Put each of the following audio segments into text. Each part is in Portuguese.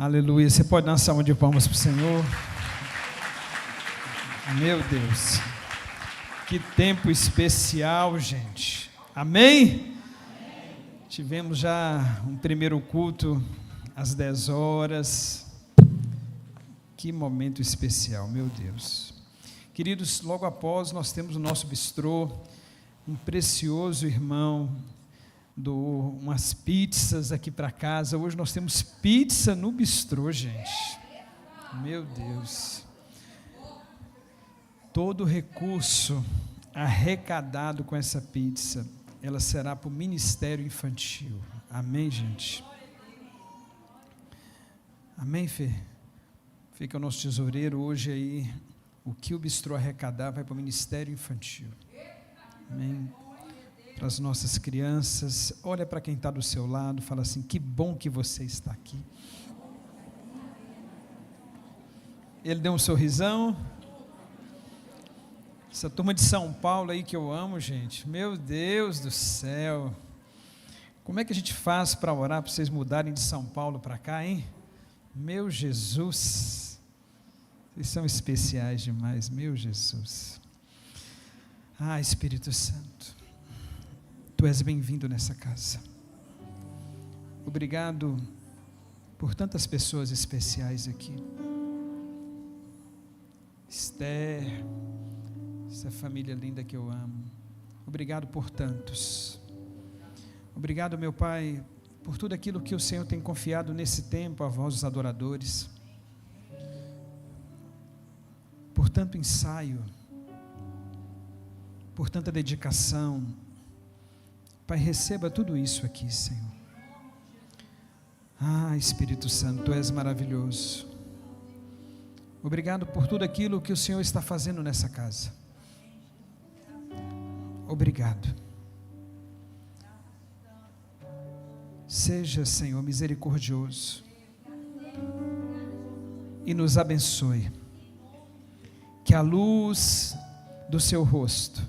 Aleluia. Você pode dar uma salva de palmas para o Senhor? Meu Deus. Que tempo especial, gente. Amém? Tivemos já um primeiro culto às 10 horas. Que momento especial, meu Deus. Queridos, logo após nós temos o nosso bistrô, um precioso irmão doou umas pizzas aqui para casa. Hoje nós temos pizza no bistrô, gente. Meu Deus. Todo recurso arrecadado com essa pizza, ela será para o Ministério Infantil. Amém, gente? Amém, Fê? Fê que é o nosso tesoureiro. Hoje aí, o que o bistrô arrecadar vai para o Ministério Infantil. Amém? Para as nossas crianças. Olha para quem está do seu lado, fala assim: que bom que você está aqui. Ele deu um sorrisão. Essa turma de São Paulo aí que eu amo, gente, meu Deus do céu, como é que a gente faz para orar para vocês mudarem de São Paulo para cá, hein? Meu Jesus, vocês são especiais demais, meu Jesus. Ah, Espírito Santo, Tu és bem-vindo nessa casa. Obrigado por tantas pessoas especiais aqui. Esther, essa família linda que eu amo. Obrigado por tantos. Obrigado, meu Pai, por tudo aquilo que o Senhor tem confiado nesse tempo a vós, os adoradores. Por tanto ensaio, por tanta dedicação. Pai, receba tudo isso aqui, Senhor. Ah, Espírito Santo, Tu és maravilhoso. Obrigado por tudo aquilo que o Senhor está fazendo nessa casa. Obrigado. Seja, Senhor, misericordioso e nos abençoe. Que a luz do Seu rosto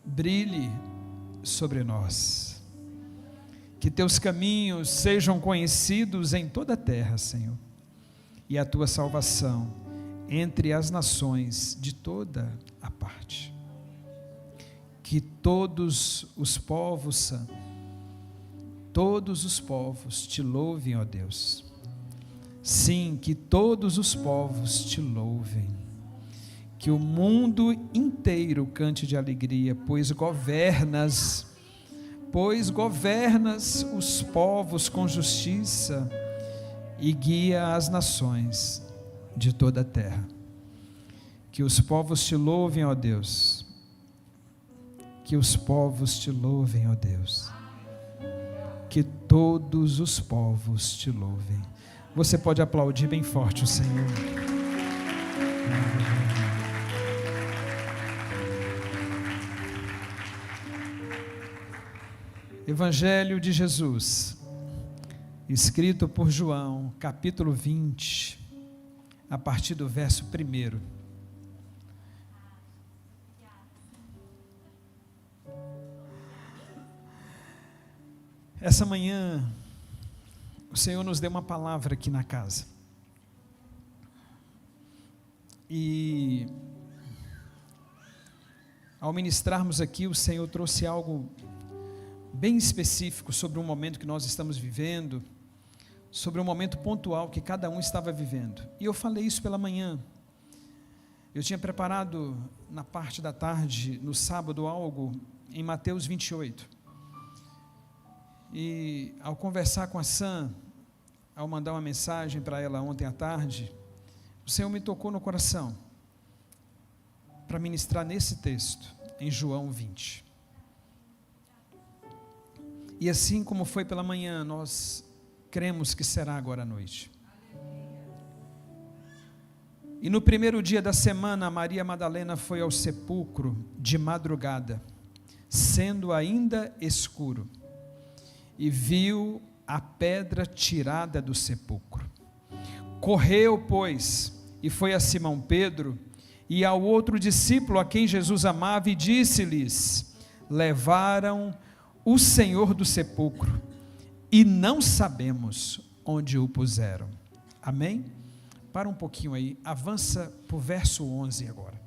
brilhe sobre nós. Que Teus caminhos sejam conhecidos em toda a terra, Senhor, e a Tua salvação entre as nações de toda a parte. Que todos os povos Te louvem, ó Deus. Sim, que todos os povos Te louvem. Que o mundo inteiro cante de alegria, pois governas os povos com justiça e guia as nações de toda a terra. Que os povos Te louvem, ó Deus. Que os povos Te louvem, ó Deus. Que todos os povos Te louvem. Você pode aplaudir bem forte o Senhor. Evangelho de Jesus, escrito por João, capítulo 20, a partir do verso 1. Essa manhã, o Senhor nos deu uma palavra aqui na casa. E, ao ministrarmos aqui, o Senhor trouxe algo bem específico sobre um momento que nós estamos vivendo, sobre um momento pontual que cada um estava vivendo. E eu falei isso pela manhã. Eu tinha preparado na parte da tarde, no sábado, algo em Mateus 28. E ao conversar com a Sam, ao mandar uma mensagem para ela ontem à tarde, o Senhor me tocou no coração para ministrar nesse texto, em João 20. E assim como foi pela manhã, nós cremos que será agora à noite. E no primeiro dia da semana, Maria Madalena foi ao sepulcro de madrugada, sendo ainda escuro, e viu a pedra tirada do sepulcro. Correu, pois, e foi a Simão Pedro e ao outro discípulo a quem Jesus amava, e disse-lhes: levaram o Senhor do sepulcro, e não sabemos onde o puseram. Amém? Para um pouquinho aí, avança para o verso 11 agora.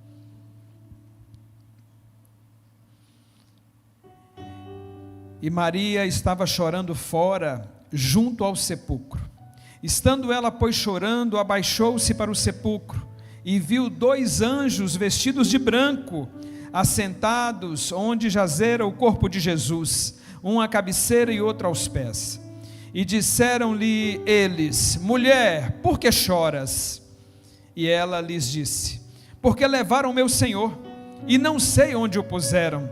E Maria estava chorando fora, junto ao sepulcro. Estando ela, pois, chorando, abaixou-se para o sepulcro, e viu 2 anjos vestidos de branco, assentados onde jazera o corpo de Jesus, um à cabeceira e outro aos pés. E disseram-lhe eles: mulher, por que choras? E ela lhes disse: porque levaram meu Senhor, e não sei onde o puseram.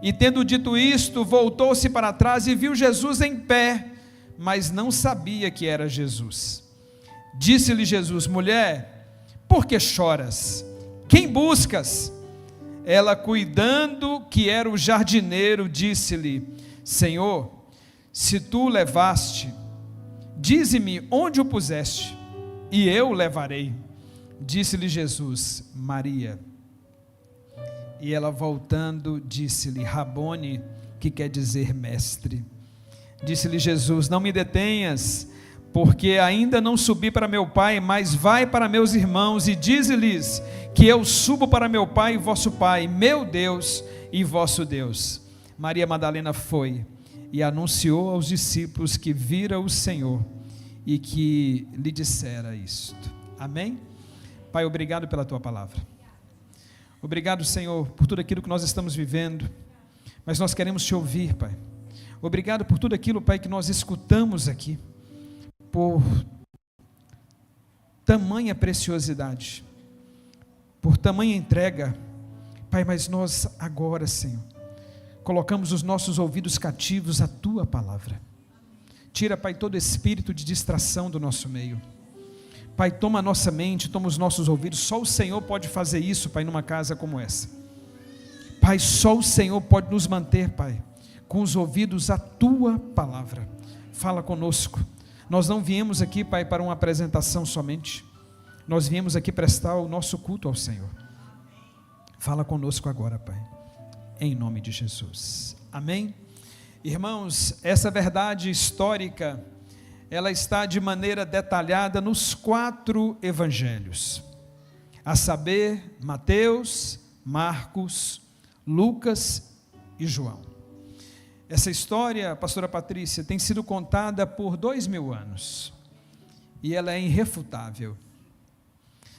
E tendo dito isto, voltou-se para trás e viu Jesus em pé, mas não sabia que era Jesus. Disse-lhe Jesus: mulher, por que choras? Quem buscas? Ela, cuidando que era o jardineiro, disse-lhe: Senhor, se tu o levaste, dize-me onde o puseste, e eu o levarei. Disse-lhe Jesus: Maria. E ela, voltando, disse-lhe: Rabone, que quer dizer mestre. Disse-lhe Jesus: não me detenhas, porque ainda não subi para meu Pai, mas vai para meus irmãos e dize-lhes que eu subo para meu Pai e vosso Pai, meu Deus e vosso Deus. Maria Madalena foi e anunciou aos discípulos que vira o Senhor e que lhe dissera isto. Amém? Pai, obrigado pela tua palavra. Obrigado, Senhor, por tudo aquilo que nós estamos vivendo, mas nós queremos te ouvir, Pai. Obrigado por tudo aquilo, Pai, que nós escutamos aqui, por tamanha preciosidade, por tamanha entrega, Pai, mas nós agora, Senhor, colocamos os nossos ouvidos cativos à tua palavra. Tira, Pai, todo espírito de distração do nosso meio. Pai, toma a nossa mente, toma os nossos ouvidos. Só o Senhor pode fazer isso, Pai, numa casa como essa. Pai, só o Senhor pode nos manter, Pai, com os ouvidos à tua palavra. Fala conosco. Nós não viemos aqui, Pai, para uma apresentação somente. Nós viemos aqui prestar o nosso culto ao Senhor. Fala conosco agora, Pai, em nome de Jesus. Amém? Irmãos, essa verdade histórica, ela está de maneira detalhada nos 4 evangelhos, a saber, Mateus, Marcos, Lucas e João. Essa história, pastora Patrícia, tem sido contada por 2000 anos, e ela é irrefutável.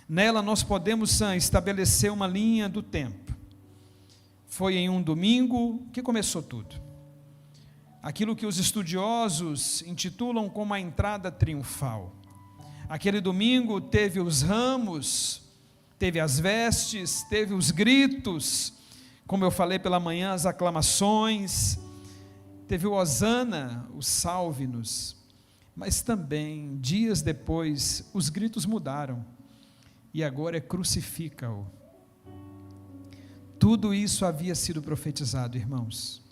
Nela nós podemos estabelecer uma linha do tempo. Foi em um domingo que começou tudo. Aquilo que os estudiosos intitulam como a entrada triunfal. Aquele domingo teve os ramos, teve as vestes, teve os gritos, como eu falei pela manhã, as aclamações, teve o hosana, o salve-nos, mas também, dias depois, os gritos mudaram, e agora é crucifica-o. Tudo isso havia sido profetizado, irmãos.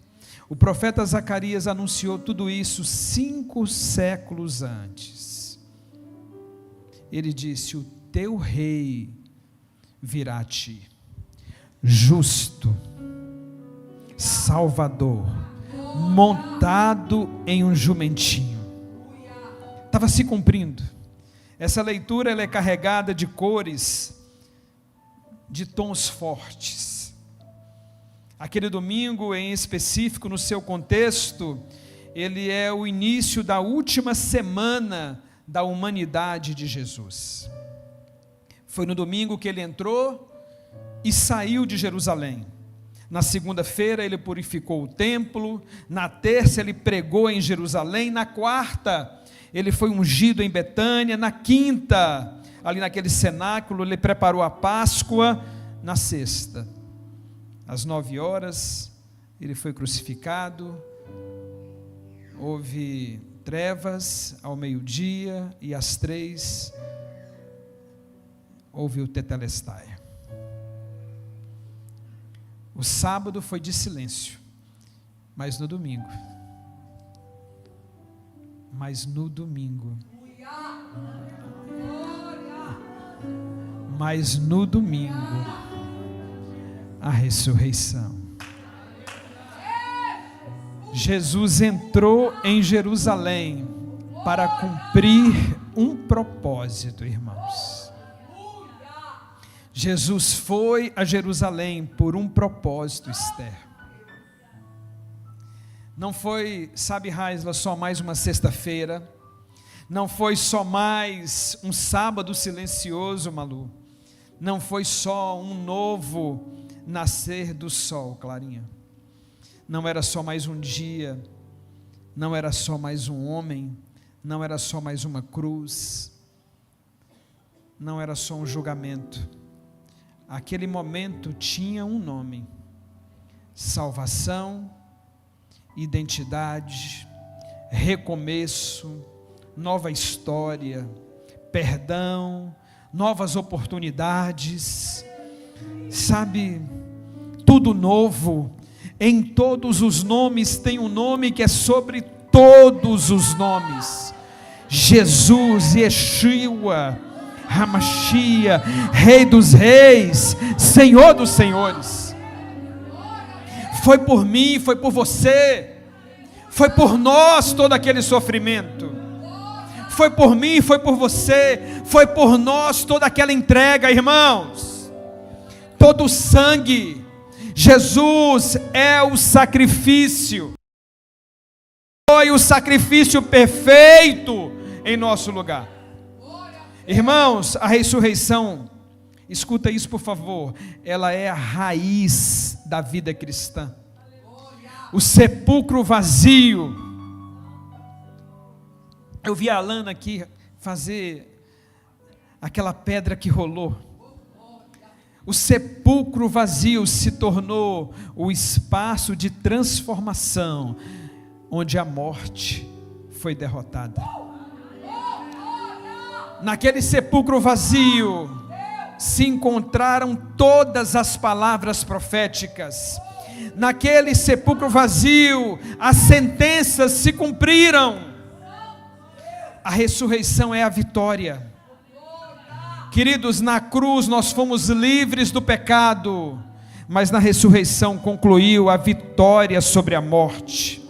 O profeta Zacarias anunciou tudo isso 5 séculos antes. Ele disse: o teu rei virá a ti, justo, salvador, montado em um jumentinho. Estava se cumprindo. Essa leitura ela é carregada de cores, de tons fortes. Aquele domingo em específico, no seu contexto, ele é o início da última semana da humanidade de Jesus. Foi no domingo que ele entrou e saiu de Jerusalém. Na segunda-feira ele purificou o templo, na terça ele pregou em Jerusalém, na quarta ele foi ungido em Betânia, na quinta, ali naquele cenáculo, ele preparou a Páscoa, na sexta, às 9 horas, ele foi crucificado, houve trevas ao meio-dia, e às 3, houve o tetelestai. O sábado foi de silêncio, mas no domingo, a ressurreição. Jesus entrou em Jerusalém para cumprir um propósito, irmãos. Jesus foi a Jerusalém por um propósito, Esther. Não foi, sabe, Raisla, só mais uma sexta-feira. Não foi só mais um sábado silencioso, Malu. Não foi só um novo nascer do sol, Clarinha. Não era só mais um dia. Não era só mais um homem. Não era só mais uma cruz. Não era só um julgamento. Aquele momento tinha um nome: salvação, identidade, recomeço, nova história, perdão, novas oportunidades, sabe, tudo novo. Em todos os nomes tem um nome que é sobre todos os nomes: Jesus, Yeshua, Hamashia, Rei dos Reis, Senhor dos Senhores. Foi por mim, foi por você, foi por nós todo aquele sofrimento. Foi por mim, foi por você, foi por nós toda aquela entrega, irmãos. Todo o sangue. Jesus é o sacrifício. Foi o sacrifício perfeito em nosso lugar. Irmãos, a ressurreição, escuta isso por favor, ela é a raiz da vida cristã. O sepulcro vazio. Eu vi a Alana aqui fazer aquela pedra que rolou. O sepulcro vazio se tornou o espaço de transformação, onde a morte foi derrotada. Naquele sepulcro vazio se encontraram todas as palavras proféticas. Naquele sepulcro vazio as sentenças se cumpriram. A ressurreição é a vitória. Queridos, na cruz nós fomos livres do pecado, mas na ressurreição concluiu a vitória sobre a morte.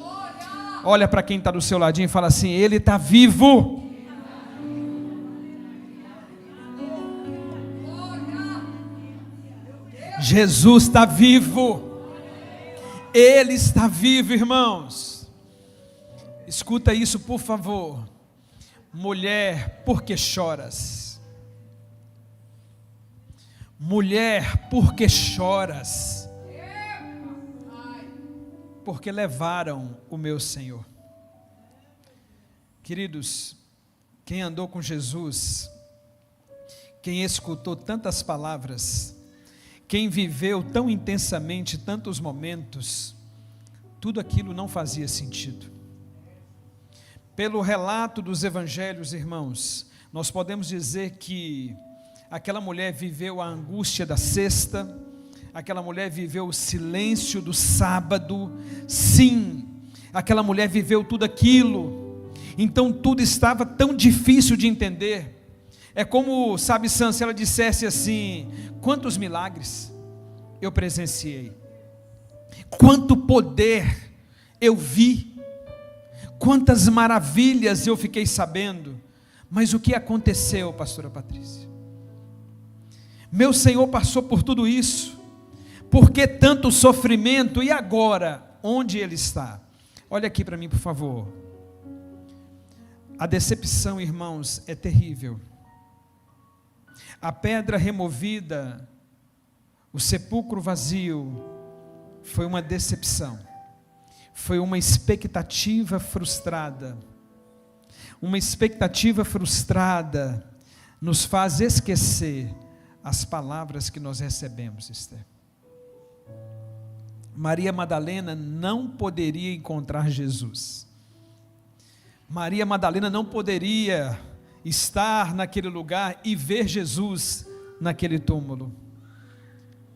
Olha para quem está do seu ladinho e fala assim: Ele está vivo. Jesus está vivo. Ele está vivo, irmãos. Escuta isso por favor. Mulher, por que choras? Mulher, por que choras? Porque levaram o meu Senhor. Queridos, quem andou com Jesus, quem escutou tantas palavras, quem viveu tão intensamente tantos momentos, tudo aquilo não fazia sentido. Pelo relato dos evangelhos, irmãos, nós podemos dizer que aquela mulher viveu a angústia da sexta, aquela mulher viveu o silêncio do sábado, sim, aquela mulher viveu tudo aquilo, então tudo estava tão difícil de entender. É como, sabe, Sam, se ela dissesse assim: quantos milagres eu presenciei, quanto poder eu vi, quantas maravilhas eu fiquei sabendo, mas o que aconteceu, pastora Patrícia? Meu Senhor passou por tudo isso, por que tanto sofrimento? E agora, onde Ele está? Olha aqui para mim por favor. A decepção, irmãos, é terrível. A pedra removida, o sepulcro vazio, foi uma decepção, foi uma expectativa frustrada. Uma expectativa frustrada nos faz esquecer as palavras que nós recebemos, Esther. Maria Madalena não poderia encontrar Jesus. Maria Madalena não poderia estar naquele lugar e ver Jesus naquele túmulo,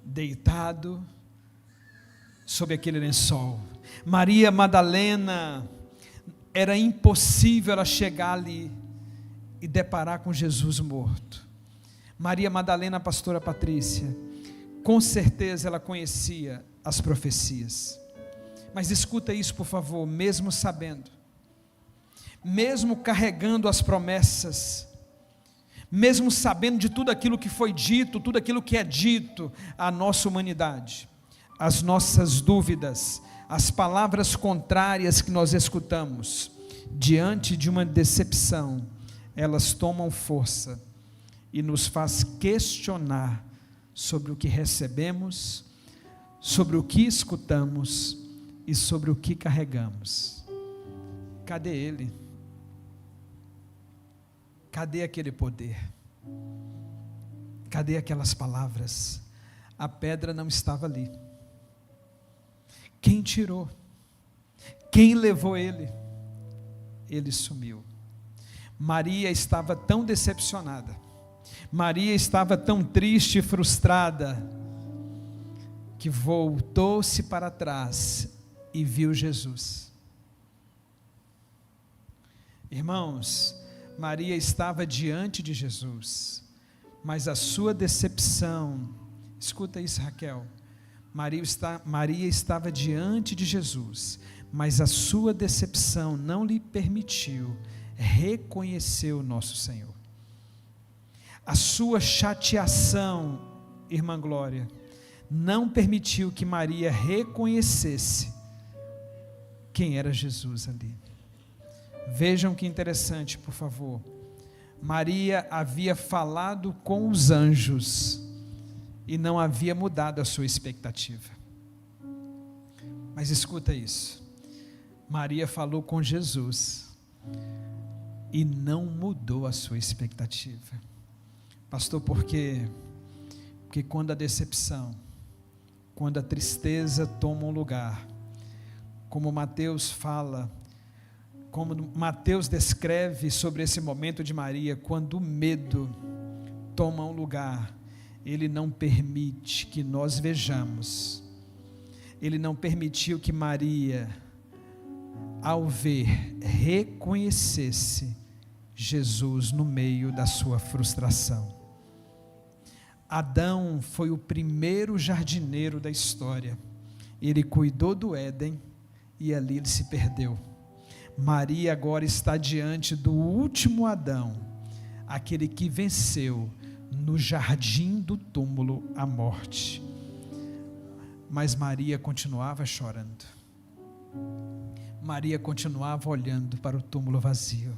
deitado sob aquele lençol. Maria Madalena, era impossível ela chegar ali e deparar com Jesus morto. Maria Madalena, a pastora Patrícia, com certeza ela conhecia as profecias, mas escuta isso por favor, mesmo sabendo mesmo carregando as promessas, mesmo sabendo de tudo aquilo que foi dito, tudo aquilo que é dito à nossa humanidade, as nossas dúvidas, as palavras contrárias que nós escutamos, diante de uma decepção, elas tomam força e nos faz questionar sobre o que recebemos, sobre o que escutamos e sobre o que carregamos. Cadê Ele? Cadê aquele poder? Cadê aquelas palavras? A pedra não estava ali. Quem tirou? Quem levou ele? Ele sumiu. Maria estava tão decepcionada, Maria estava tão triste e frustrada, que voltou-se para trás e viu Jesus. Irmãos, Maria estava diante de Jesus, mas a sua decepção, escuta isso, Raquel, Maria estava diante de Jesus, mas a sua decepção não lhe permitiu reconhecer o nosso Senhor. A sua chateação, irmã Glória, não permitiu que Maria reconhecesse quem era Jesus ali. Vejam que interessante, por favor. Maria havia falado com os anjos e não havia mudado a sua expectativa. Mas escuta isso. Maria falou com Jesus e não mudou a sua expectativa. Pastor, por quê? Porque quando a decepção, quando a tristeza toma um lugar, como Mateus fala, como Mateus descreve sobre esse momento de Maria, quando o medo toma um lugar, ele não permite que nós vejamos, ele não permitiu que Maria, ao ver, reconhecesse Jesus no meio da sua frustração. Adão foi o primeiro jardineiro da história, ele cuidou do Éden e ali ele se perdeu. Maria agora está diante do último Adão, aquele que venceu no jardim do túmulo a morte. Mas Maria continuava chorando, Maria continuava olhando para o túmulo vazio,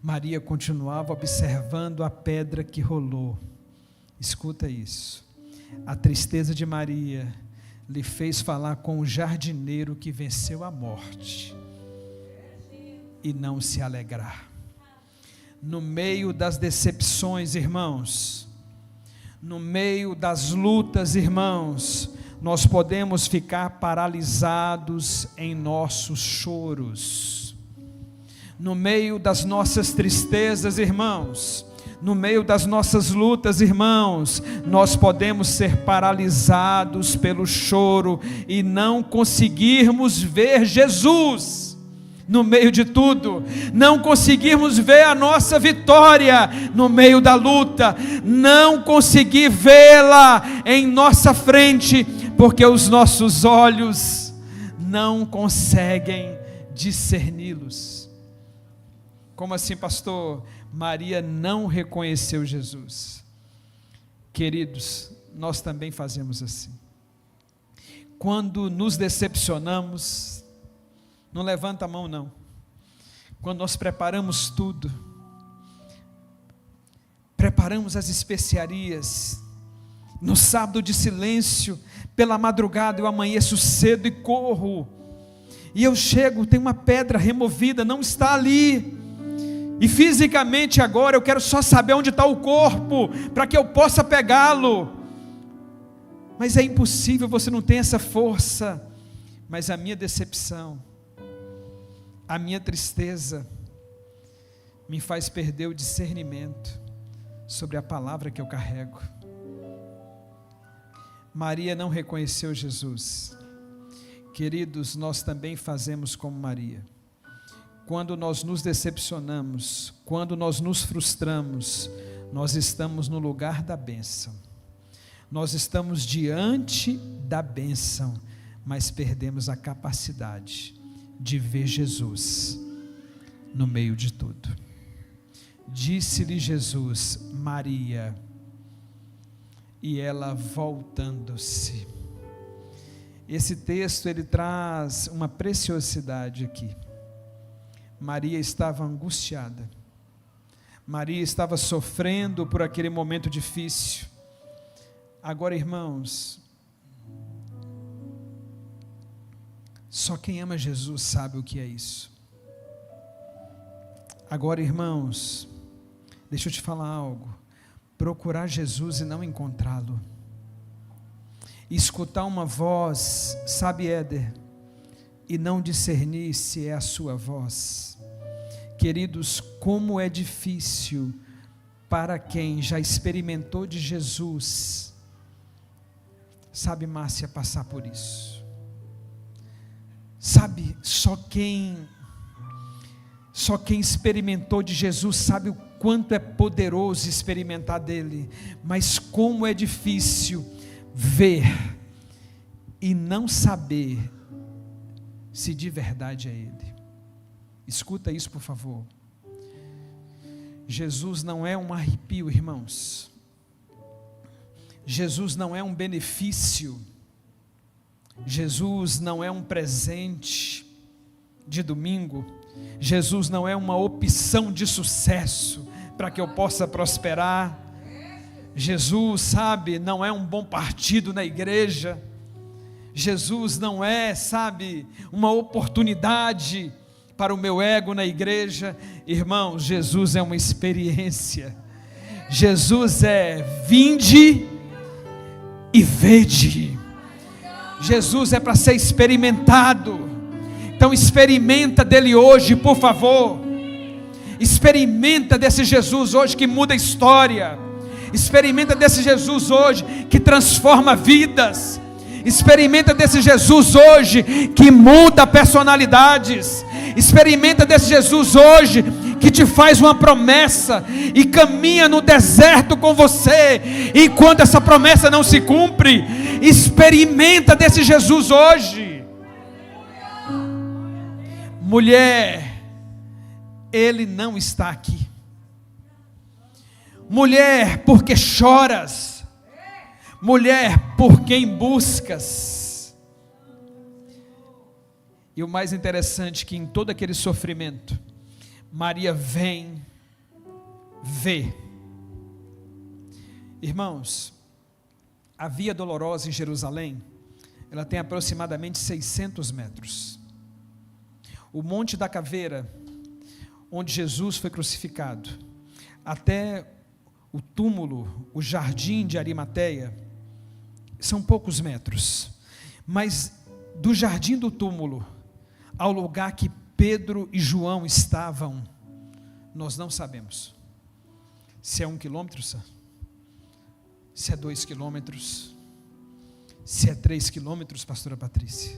Maria continuava observando a pedra que rolou. Escuta isso, a tristeza de Maria lhe fez falar com o jardineiro que venceu a morte e não se alegrar. No meio das decepções, irmãos, no meio das lutas, irmãos, nós podemos ficar paralisados em nossos choros. No meio das nossas tristezas, irmãos, no meio das nossas lutas, irmãos, nós podemos ser paralisados pelo choro e não conseguirmos ver Jesus no meio de tudo, não conseguirmos ver a nossa vitória no meio da luta, não conseguir vê-la em nossa frente, porque os nossos olhos não conseguem discerni-los. Como assim, pastor? Maria não reconheceu Jesus. Queridos, nós também fazemos assim. Quando nos decepcionamos, não levanta a mão não. Quando nós preparamos tudo, preparamos as especiarias, no sábado de silêncio, pela madrugada eu amanheço cedo e corro, e eu chego, tem uma pedra removida, não está ali, e fisicamente agora eu quero só saber onde está o corpo, para que eu possa pegá-lo, mas é impossível, você não tem essa força. Mas a minha decepção, a minha tristeza me faz perder o discernimento sobre a palavra que eu carrego. Maria não reconheceu Jesus. Queridos, nós também fazemos como Maria. Quando nós nos decepcionamos, quando nós nos frustramos, nós estamos no lugar da bênção. Nós estamos diante da bênção, mas perdemos a capacidade de ver Jesus. no meio de tudo. Disse-lhe Jesus: Maria. E ela, voltando-se. Esse texto ele traz uma preciosidade aqui. Maria estava angustiada. Maria estava sofrendo por aquele momento difícil. Agora, irmãos, só quem ama Jesus sabe o que é isso. Agora, irmãos, deixa eu te falar algo. Procurar Jesus e não encontrá-lo. Escutar uma voz, sabe, Éder, e não discernir se é a sua voz. Queridos, como é difícil para quem já experimentou de Jesus, sabe, Márcia, passar por isso. Sabe, só quem experimentou de Jesus sabe o quanto é poderoso experimentar dele, mas como é difícil ver e não saber se de verdade é ele. Escuta isso, por favor. Jesus não é um arrepio, irmãos. Jesus não é um benefício. Jesus não é um presente de domingo. Jesus não é uma opção de sucesso para que eu possa prosperar. Jesus, sabe, não é um bom partido na igreja. Jesus não é, sabe, uma oportunidade para o meu ego na igreja. Irmãos, Jesus é uma experiência. Jesus é vinde e vede. Jesus é para ser experimentado. Então experimenta dele hoje, por favor. Experimenta desse Jesus hoje que muda a história. Experimenta desse Jesus hoje que transforma vidas. Experimenta desse Jesus hoje que muda personalidades. Experimenta desse Jesus hoje que te faz uma promessa e caminha no deserto com você enquanto essa promessa não se cumpre. Experimenta desse Jesus hoje. Mulher, ele não está aqui. Mulher, porque choras? Mulher, por quem buscas? E o mais interessante é que em todo aquele sofrimento, Maria vem, vê. Irmãos, a Via Dolorosa em Jerusalém, ela tem aproximadamente 600 metros. O Monte da Caveira, onde Jesus foi crucificado, até o túmulo, o jardim de Arimateia, são poucos metros. Mas do jardim do túmulo ao lugar que Pedro e João estavam, nós não sabemos. Se é 1 quilômetro, se é 2 quilômetros, se é 3 quilômetros, pastora Patrícia.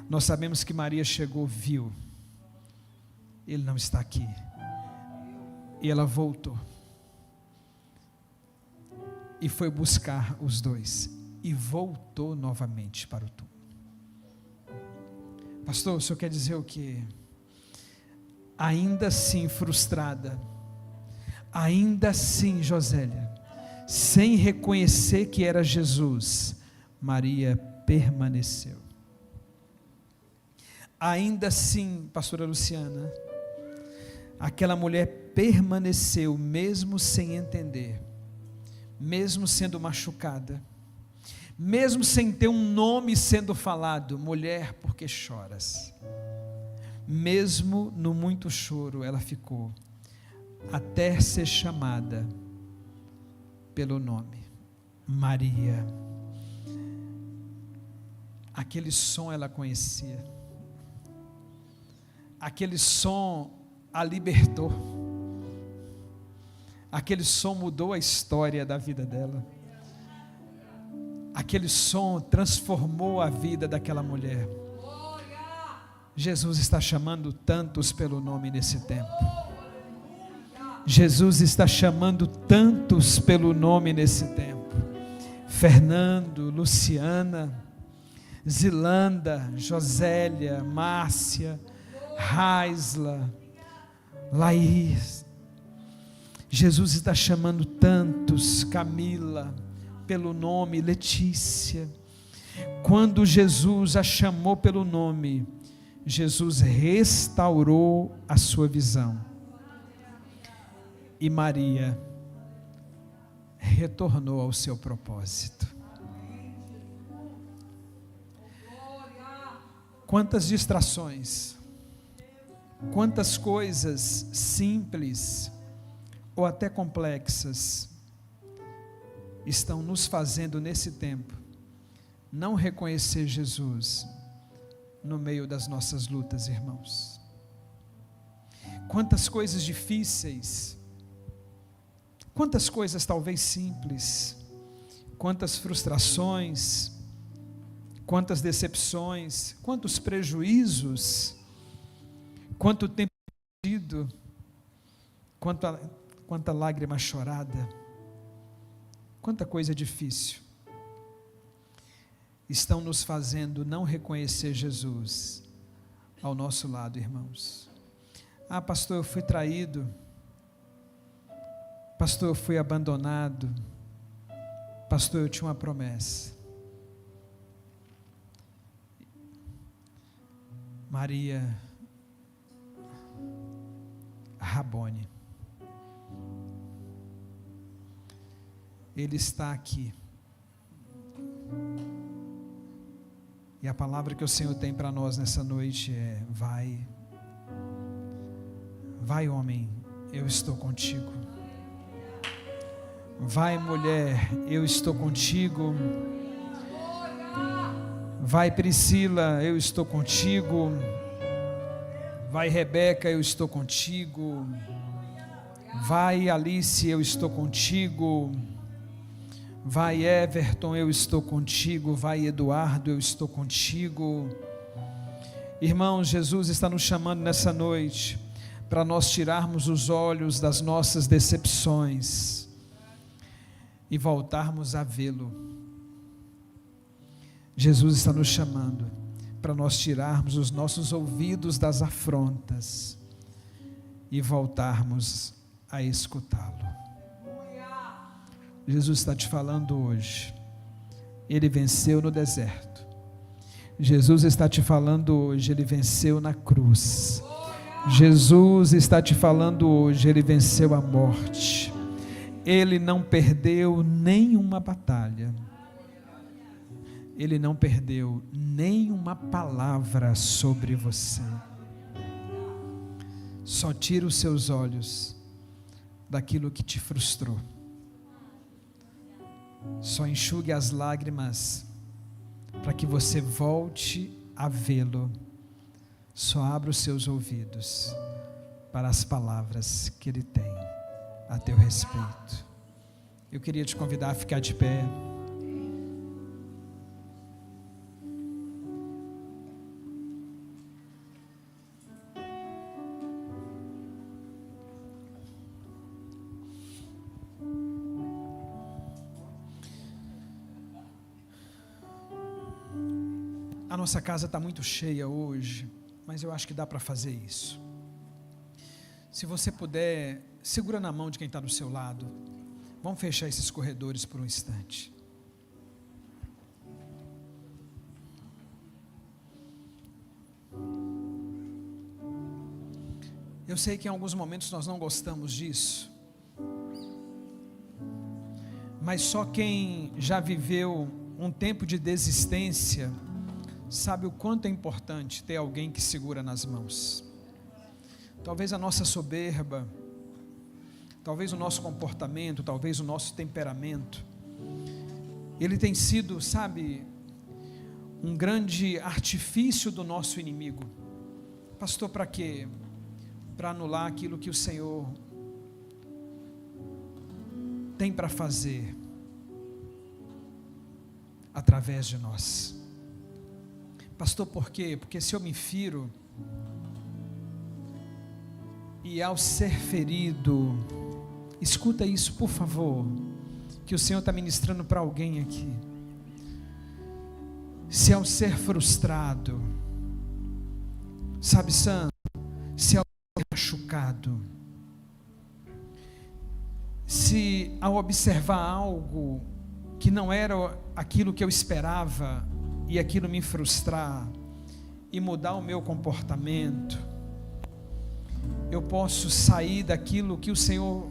Nós sabemos que Maria chegou, viu. Ele não está aqui. E ela voltou. E foi buscar os dois. E voltou novamente para o túmulo. Pastor, o senhor quer dizer o quê? Ainda assim frustrada. Ainda assim, Josélia, sem reconhecer que era Jesus, Maria permaneceu. Ainda assim, pastora Luciana, aquela mulher permaneceu, mesmo sem entender, mesmo sendo machucada, mesmo sem ter um nome sendo falado. Mulher, por que choras? Mesmo no muito choro, ela ficou, até ser chamada pelo nome, Maria. Aquele som ela conhecia, aquele som a libertou, aquele som mudou a história da vida dela, aquele som transformou a vida daquela mulher. Jesus está chamando tantos pelo nome nesse tempo. Jesus está chamando tantos pelo nome nesse tempo. Fernando, Luciana, Zilanda, Josélia, Márcia, Raisla, Laís. Jesus está chamando tantos, Camila, pelo nome, Letícia. Quando Jesus a chamou pelo nome, Jesus restaurou a sua visão. E Maria retornou ao seu propósito. Quantas distrações, quantas coisas simples ou até complexas estão nos fazendo nesse tempo não reconhecer Jesus no meio das nossas lutas, irmãos. Quantas coisas difíceis, quantas coisas talvez simples, quantas frustrações, quantas decepções, quantos prejuízos, quanto tempo perdido, quanta lágrima chorada, quanta coisa difícil estão nos fazendo não reconhecer Jesus ao nosso lado, irmãos. Ah, pastor, eu fui traído, pastor, eu fui abandonado, pastor, eu tinha uma promessa. Maria Rabone, Ele está aqui, e a palavra que o Senhor tem para nós nessa noite é: vai, vai homem, eu estou contigo, vai mulher, eu estou contigo, vai Priscila, eu estou contigo, vai Rebeca, eu estou contigo, vai Alice, eu estou contigo, vai Everton, eu estou contigo, vai Eduardo, eu estou contigo. Irmãos, Jesus está nos chamando nessa noite para nós tirarmos os olhos das nossas decepções e voltarmos a vê-lo. Jesus está nos chamando para nós tirarmos os nossos ouvidos das afrontas e voltarmos a escutá-lo. Jesus está te falando hoje. Ele venceu no deserto. Jesus está te falando hoje. Ele venceu na cruz. Jesus está te falando hoje. Ele venceu a morte. Ele não perdeu nenhuma batalha. Ele não perdeu nenhuma palavra sobre você. Só tira os seus olhos daquilo que te frustrou. Só enxugue as lágrimas para que você volte a vê-lo. Só abra os seus ouvidos para as palavras que Ele tem a teu respeito. Eu queria te convidar a ficar de pé. A nossa casa está muito cheia hoje, mas eu acho que dá para fazer isso. Se você puder, segura na mão de quem está do seu lado. Vamos fechar esses corredores por um instante. Eu sei que em alguns momentos nós não gostamos disso, mas só quem já viveu um tempo de desistência sabe o quanto é importante ter alguém que segura nas mãos. Talvez a nossa soberba, talvez o nosso comportamento, talvez o nosso temperamento, ele tem sido, sabe, um grande artifício do nosso inimigo. Pastor, para quê? Para anular aquilo que o Senhor tem para fazer através de nós. Pastor, por quê? Porque se eu me firo, e ao ser ferido, escuta isso por favor, que o Senhor está ministrando para alguém aqui. Se ao ser frustrado, sabe, Sam, se ao ser machucado, machucado, se ao observar algo que não era aquilo que eu esperava e aquilo me frustrar e mudar o meu comportamento, eu posso sair daquilo que o Senhor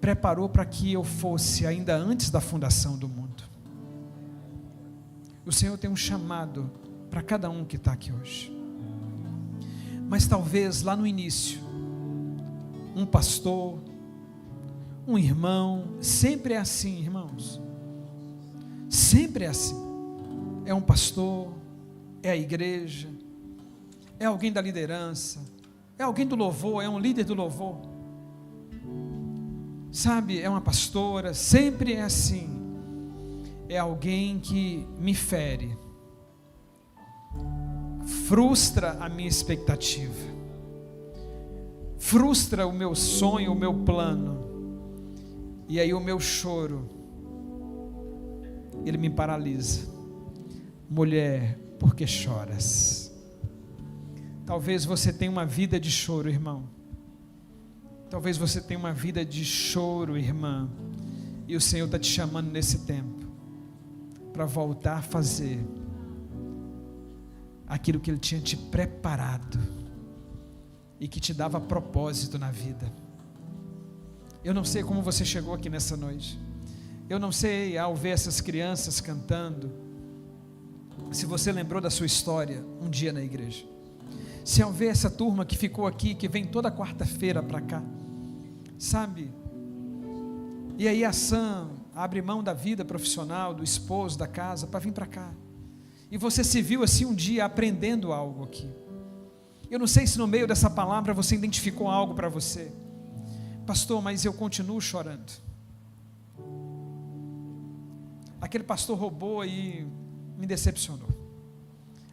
preparou para que eu fosse ainda antes da fundação do mundo. O Senhor tem um chamado para cada um que está aqui hoje. Mas talvez lá no início, um pastor, um irmão, sempre é assim, irmãos. Sempre é assim. É um pastor, é a igreja, é alguém da liderança, é alguém do louvor, é um líder do louvor. Sabe, é uma pastora, sempre é assim. É alguém que me fere, frustra a minha expectativa, frustra o meu sonho, o meu plano, e aí o meu choro, ele me paralisa. Mulher, por que choras? Talvez você tenha uma vida de choro, irmão. Talvez você tenha uma vida de choro, irmã, e o Senhor está te chamando nesse tempo para voltar a fazer aquilo que Ele tinha te preparado e que te dava propósito na vida. Eu não sei como você chegou aqui nessa noite. Eu não sei, ao ver essas crianças cantando, se você lembrou da sua história um dia na igreja. Se ao ver essa turma que ficou aqui, que vem toda quarta-feira para cá, sabe? E aí a Sam abre mão da vida profissional, do esposo, da casa, para vir para cá. E você se viu assim um dia aprendendo algo aqui. Eu não sei se no meio dessa palavra você identificou algo para você. Pastor, mas eu continuo chorando. Aquele pastor roubou e me decepcionou.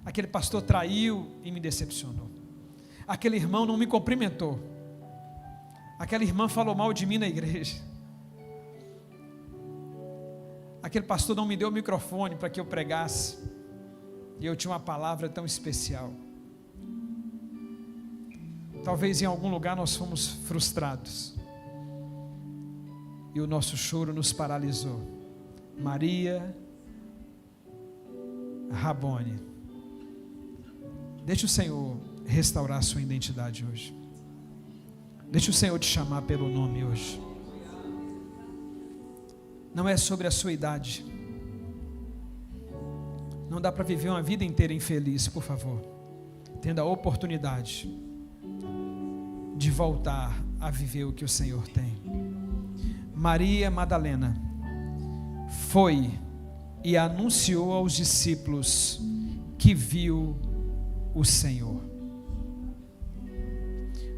Aquele pastor traiu e me decepcionou. Aquele irmão não me cumprimentou. Aquela irmã falou mal de mim na igreja. Aquele pastor não me deu o microfone para que eu pregasse. E eu tinha uma palavra tão especial. Talvez em algum lugar nós fomos frustrados. E o nosso choro nos paralisou. Maria Rabone. Deixa o Senhor restaurar a sua identidade hoje. Deixa o Senhor te chamar pelo nome hoje. Não é sobre a sua idade. Não dá para viver uma vida inteira infeliz, por favor. Tendo a oportunidade de voltar a viver o que o Senhor tem. Maria Madalena foi e anunciou aos discípulos que viu o Senhor.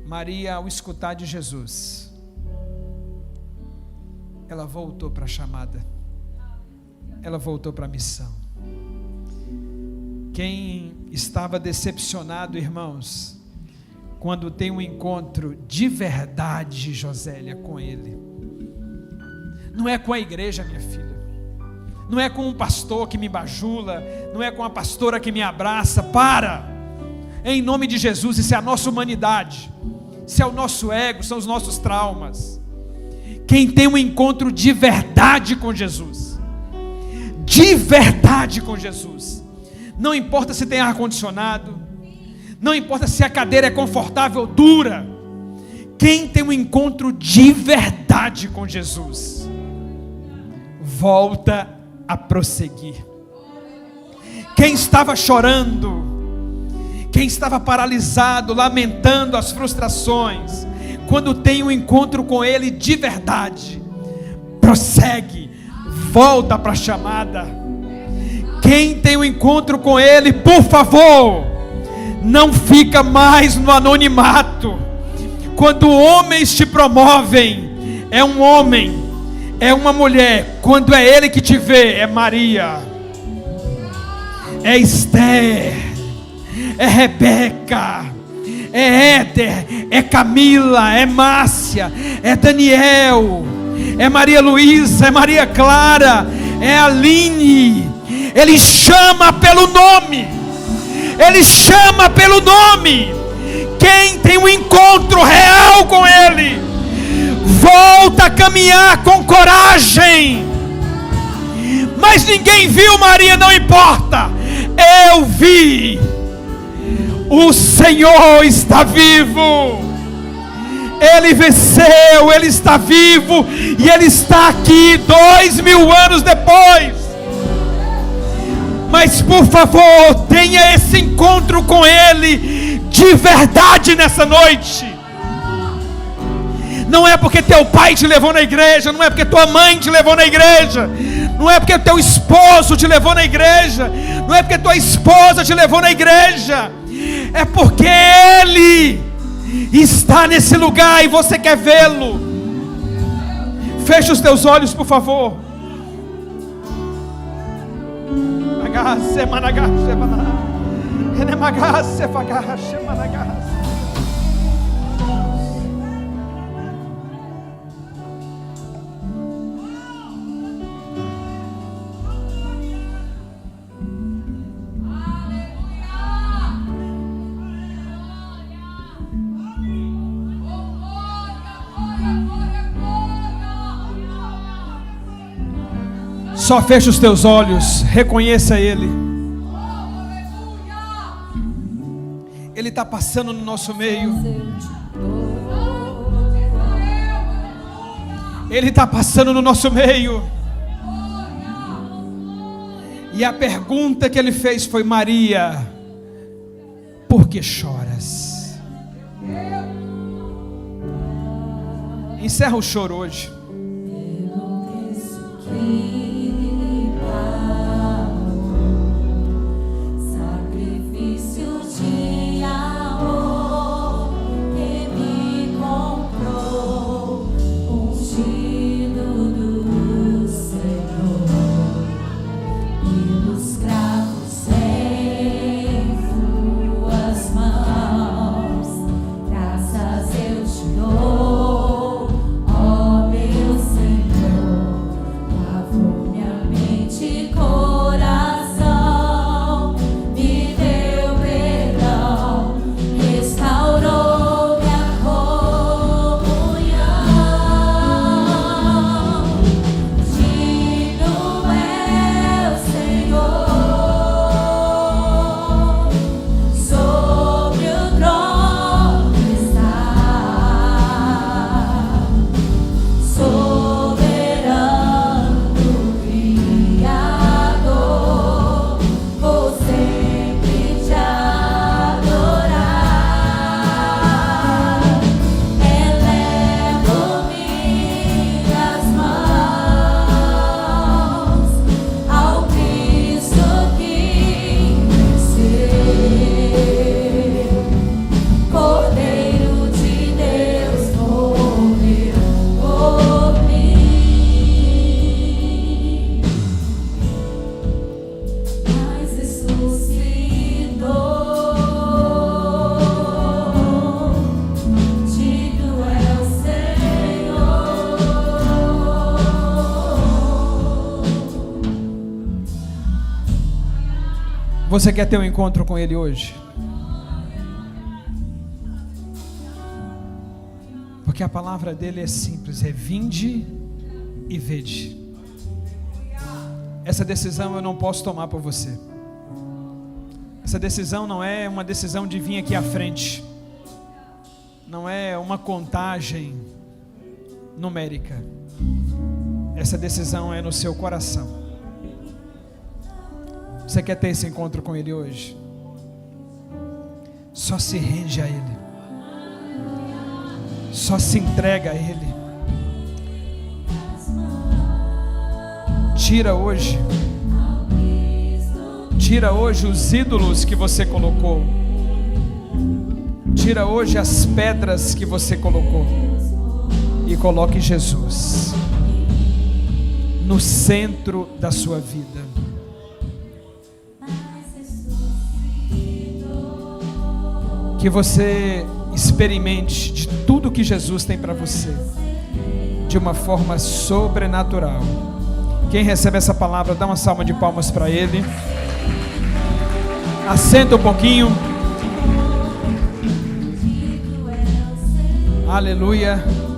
Maria, ao escutar de Jesus, ela voltou para a chamada, ela voltou para a missão. Quem estava decepcionado, irmãos, quando tem um encontro de verdade, Josélia, com Ele, não é com a igreja, minha filha, não é com um pastor que me bajula, não é com a pastora que me abraça. Para, em nome de Jesus. Isso é a nossa humanidade, isso é o nosso ego, são os nossos traumas. Quem tem um encontro de verdade com Jesus, de verdade com Jesus, não importa se tem ar-condicionado, não importa se a cadeira é confortável ou dura, quem tem um encontro de verdade com Jesus, volta a prosseguir. Quem estava chorando, quem estava paralisado, lamentando as frustrações, quando tem um encontro com Ele de verdade, prossegue, volta para a chamada. Quem tem um encontro com Ele, por favor, não fica mais no anonimato. Quando homens te promovem, é um homem, é uma mulher. Quando é Ele que te vê, é Maria, é Esther, é Rebeca, é Éder, é Camila, é Márcia, é Daniel, é Maria Luísa, é Maria Clara, é Aline. Ele chama pelo nome, Ele chama pelo nome. quem tem um encontro real com Ele, volta a caminhar com coragem. Mas ninguém viu Maria, não importa. Eu vi. O Senhor está vivo. Ele venceu, Ele está vivo. E Ele está aqui 2000 anos depois. Mas por favor, tenha esse encontro com Ele de verdade nessa noite. Não é porque teu pai te levou na igreja, não é porque tua mãe te levou na igreja, não é porque teu esposo te levou na igreja, não é porque tua esposa te levou na igreja, é porque Ele está nesse lugar e você quer vê-lo. Feche os teus olhos, por favor. Só feche os teus olhos, reconheça Ele. Ele está passando no nosso meio. Ele está passando no nosso meio. E a pergunta que Ele fez foi: Maria, por que choras? Encerra o choro hoje. Você quer ter um encontro com Ele hoje? Porque a palavra dele é simples, é vinde e vede. Essa decisão eu não posso tomar por você. Essa decisão não é uma decisão de vir aqui à frente. Não é uma contagem numérica. Essa decisão é no seu coração. Você quer ter esse encontro com Ele hoje? Só se rende a Ele. Só se entrega a Ele. Tira hoje os ídolos que você colocou. Tira hoje as pedras que você colocou. E coloque Jesus no centro da sua vida. Que você experimente de tudo que Jesus tem para você, de uma forma sobrenatural. Quem recebe essa palavra, dá uma salva de palmas para Ele. Assenta um pouquinho. Aleluia.